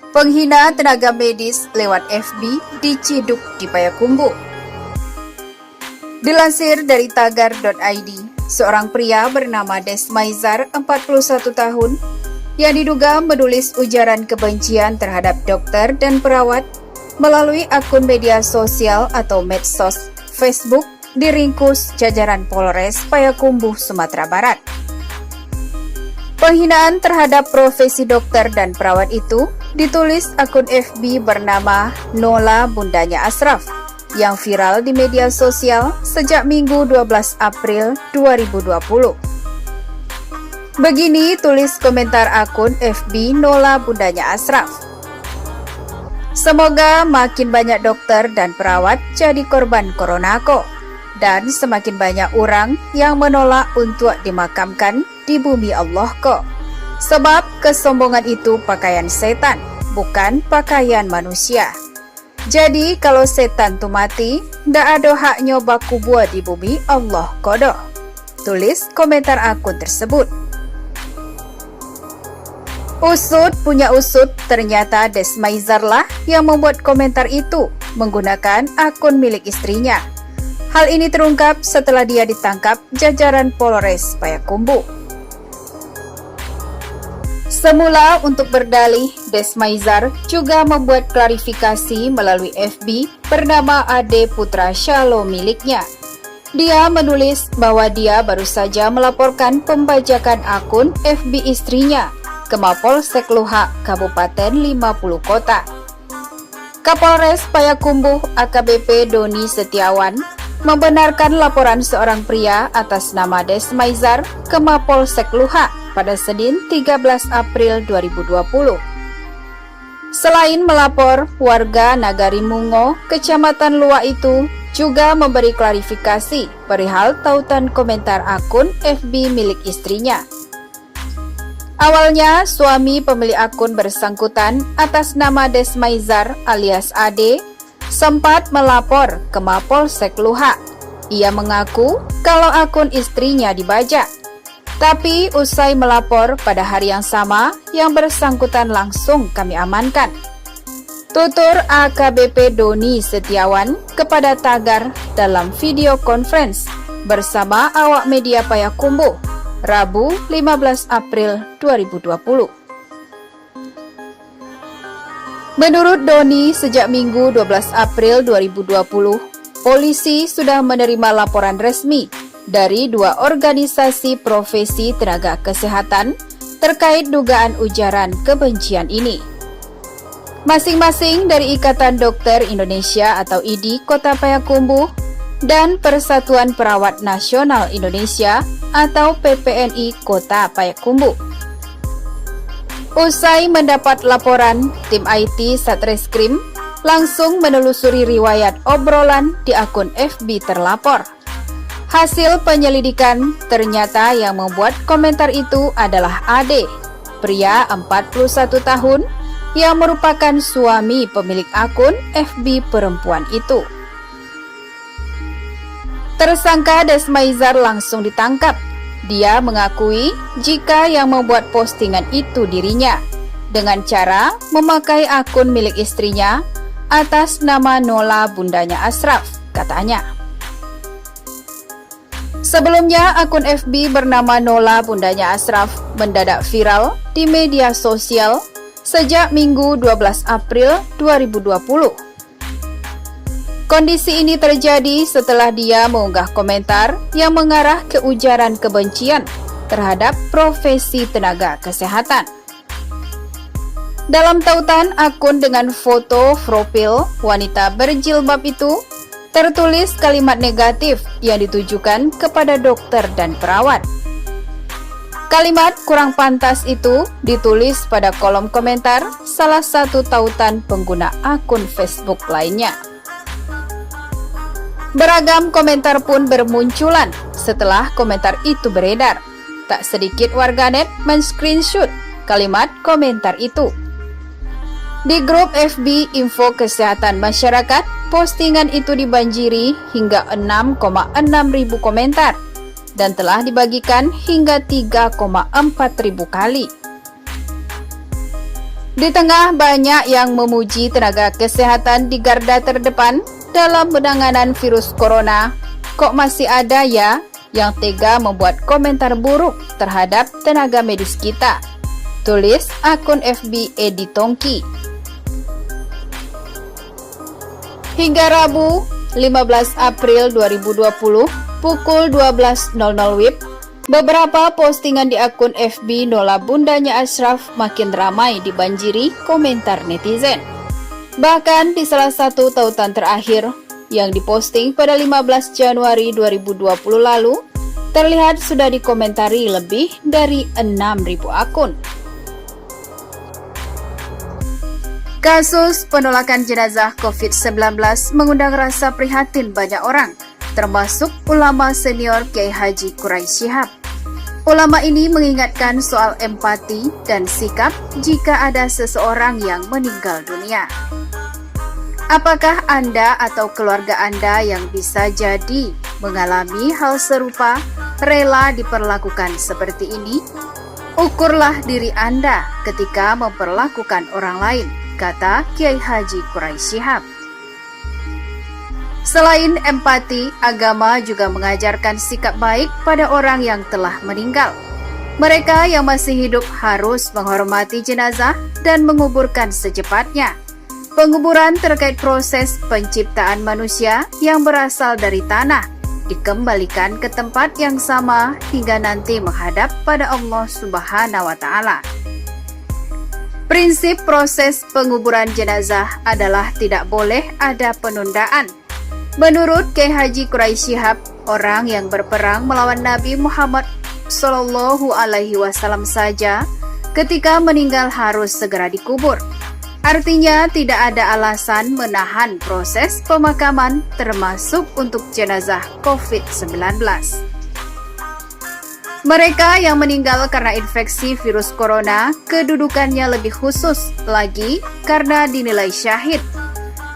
Penghinaan tenaga medis lewat FB diciduk di Payakumbuh. Dilansir dari tagar.id, seorang pria bernama Desmaizar, 41 tahun, yang diduga menulis ujaran kebencian terhadap dokter dan perawat melalui akun media sosial atau medsos Facebook diringkus jajaran Polres Payakumbuh, Sumatera Barat. Penghinaan terhadap profesi dokter dan perawat itu ditulis akun FB bernama Nola Bundanya Ashraf yang viral di media sosial sejak Minggu 12 April 2020. Begini tulis komentar akun FB Nola Bundanya Ashraf. Semoga makin banyak dokter dan perawat jadi korban corona kok, dan semakin banyak orang yang menolak untuk dimakamkan di bumi Allah kok. Sebab kesombongan itu pakaian setan, bukan pakaian manusia. Jadi kalau setan tu mati, ndak ada hak nyoba kubur di bumi Allah kodoh. Tulis komentar akun tersebut. Usut punya usut, ternyata Desmaizar lah yang membuat komentar itu menggunakan akun milik istrinya. Hal ini terungkap setelah dia ditangkap jajaran Polres Payakumbuh. Semula untuk berdalih, Desmaizar juga membuat klarifikasi melalui FB bernama Ade Putra Shalom miliknya. Dia menulis bahwa dia baru saja melaporkan pembajakan akun FB istrinya ke Mapolsek Luhak, Kabupaten 50 Kota. Kapolres Payakumbuh AKBP Doni Setiawan membenarkan laporan seorang pria atas nama Desmaizar ke Mapolsek Luhak pada Senin 13 April 2020. Selain melapor, warga Nagari Mungo, Kecamatan Luak itu juga memberi klarifikasi perihal tautan komentar akun FB milik istrinya. Awalnya, suami pemilik akun bersangkutan atas nama Desmaizar alias Ade sempat melapor ke Mapolsek Luhak. Ia mengaku kalau akun istrinya dibajak. Tapi usai melapor pada hari yang sama, yang bersangkutan langsung kami amankan. Tutur AKBP Doni Setiawan kepada Tagar dalam video conference bersama awak media Payakumbuh, Rabu 15 April 2020. Menurut Doni, sejak Minggu 12 April 2020, polisi sudah menerima laporan resmi dari dua organisasi profesi tenaga kesehatan terkait dugaan ujaran kebencian ini. Masing-masing dari Ikatan Dokter Indonesia atau IDI Kota Payakumbuh dan Persatuan Perawat Nasional Indonesia atau PPNI Kota Payakumbuh. Usai mendapat laporan, tim IT Satreskrim langsung menelusuri riwayat obrolan di akun FB terlapor. Hasil penyelidikan, ternyata yang membuat komentar itu adalah Ade, pria 41 tahun yang merupakan suami pemilik akun FB perempuan itu. Tersangka Desmaizar langsung ditangkap. Dia mengakui jika yang membuat postingan itu dirinya, dengan cara memakai akun milik istrinya atas nama Nola Bundanya Ashraf, katanya. Sebelumnya, akun FB bernama Nola Bundanya Ashraf mendadak viral di media sosial sejak Minggu 12 April 2020. Kondisi ini terjadi setelah dia mengunggah komentar yang mengarah ke ujaran kebencian terhadap profesi tenaga kesehatan. Dalam tautan akun dengan foto profil wanita berjilbab itu, tertulis kalimat negatif yang ditujukan kepada dokter dan perawat. Kalimat kurang pantas itu ditulis pada kolom komentar salah satu tautan pengguna akun Facebook lainnya. Beragam komentar pun bermunculan setelah komentar itu beredar. Tak sedikit warganet men-screenshot kalimat komentar itu. Di grup FB Info Kesehatan Masyarakat, postingan itu dibanjiri hingga 6,6 ribu komentar dan telah dibagikan hingga 3,4 ribu kali. Di tengah banyak yang memuji tenaga kesehatan di garda terdepan dalam penanganan virus corona, kok masih ada ya yang tega membuat komentar buruk terhadap tenaga medis kita. Tulis akun FB Edi Tongki. Hingga Rabu 15 April 2020 pukul 12.00 WIB, beberapa postingan di akun FB Nola Bundanya Ashraf makin ramai dibanjiri komentar netizen. Bahkan di salah satu tautan terakhir yang diposting pada 15 Januari 2020 lalu, terlihat sudah dikomentari lebih dari 6.000 akun. Kasus penolakan jenazah COVID-19 mengundang rasa prihatin banyak orang, termasuk ulama senior Kiai Haji Quraisy Shihab. Ulama ini mengingatkan soal empati dan sikap jika ada seseorang yang meninggal dunia. Apakah Anda atau keluarga Anda yang bisa jadi mengalami hal serupa rela diperlakukan seperti ini? Ukurlah diri Anda ketika memperlakukan orang lain, kata Kiai Haji Quraisy Shihab. Selain empati, agama juga mengajarkan sikap baik pada orang yang telah meninggal. Mereka yang masih hidup harus menghormati jenazah dan menguburkan secepatnya. Penguburan terkait proses penciptaan manusia yang berasal dari tanah, dikembalikan ke tempat yang sama hingga nanti menghadap pada Allah Subhanahu wa Ta'ala. Prinsip proses penguburan jenazah adalah tidak boleh ada penundaan. Menurut Kiai Haji Quraisy Shihab, orang yang berperang melawan Nabi Muhammad SAW saja ketika meninggal harus segera dikubur. Artinya tidak ada alasan menahan proses pemakaman termasuk untuk jenazah COVID-19. Mereka yang meninggal karena infeksi virus corona, kedudukannya lebih khusus lagi karena dinilai syahid.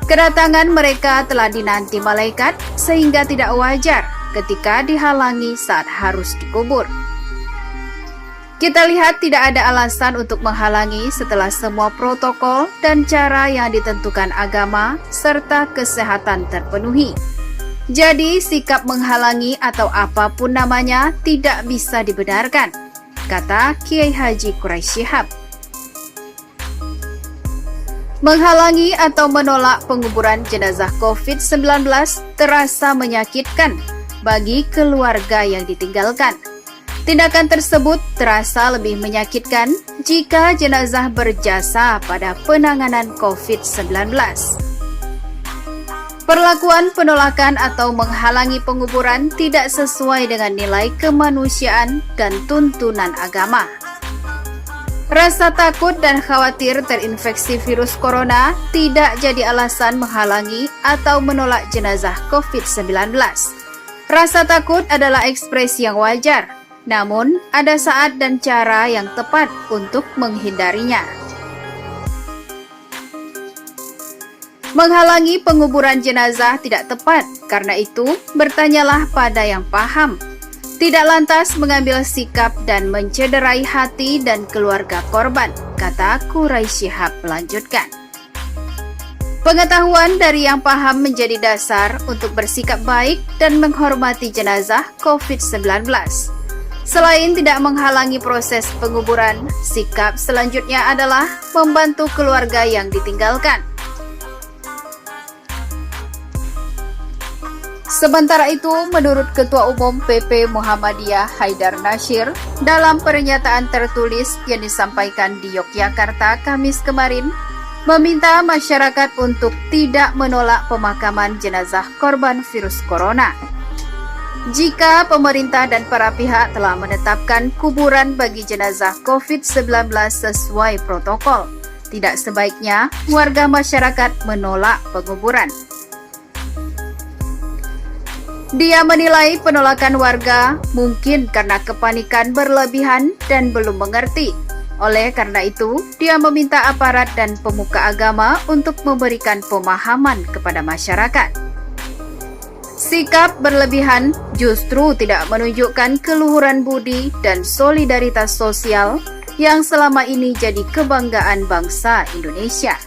Kedatangan mereka telah dinanti malaikat sehingga tidak wajar ketika dihalangi saat harus dikubur. Kita lihat tidak ada alasan untuk menghalangi setelah semua protokol dan cara yang ditentukan agama serta kesehatan terpenuhi. Jadi sikap menghalangi atau apapun namanya tidak bisa dibenarkan, kata Kiai Haji Quraisy Shihab. Menghalangi atau menolak penguburan jenazah COVID-19 terasa menyakitkan bagi keluarga yang ditinggalkan. Tindakan tersebut terasa lebih menyakitkan jika jenazah berjasa pada penanganan COVID-19. Perlakuan penolakan atau menghalangi penguburan tidak sesuai dengan nilai kemanusiaan dan tuntunan agama. Rasa takut dan khawatir terinfeksi virus corona tidak jadi alasan menghalangi atau menolak jenazah COVID-19. Rasa takut adalah ekspresi yang wajar, namun ada saat dan cara yang tepat untuk menghindarinya. Menghalangi penguburan jenazah tidak tepat, karena itu bertanyalah pada yang paham. Tidak lantas mengambil sikap dan mencederai hati dan keluarga korban, kata Quraisy Shihab melanjutkan. Pengetahuan dari yang paham menjadi dasar untuk bersikap baik dan menghormati jenazah COVID-19. Selain tidak menghalangi proses penguburan, sikap selanjutnya adalah membantu keluarga yang ditinggalkan. Sementara itu, menurut Ketua Umum PP Muhammadiyah Haidar Nasyir, dalam pernyataan tertulis yang disampaikan di Yogyakarta Kamis kemarin, meminta masyarakat untuk tidak menolak pemakaman jenazah korban virus corona. Jika pemerintah dan para pihak telah menetapkan kuburan bagi jenazah COVID-19 sesuai protokol, tidak sebaiknya warga masyarakat menolak penguburan. Dia menilai penolakan warga mungkin karena kepanikan berlebihan dan belum mengerti. Oleh karena itu, dia meminta aparat dan pemuka agama untuk memberikan pemahaman kepada masyarakat. Sikap berlebihan justru tidak menunjukkan keluhuran budi dan solidaritas sosial yang selama ini jadi kebanggaan bangsa Indonesia.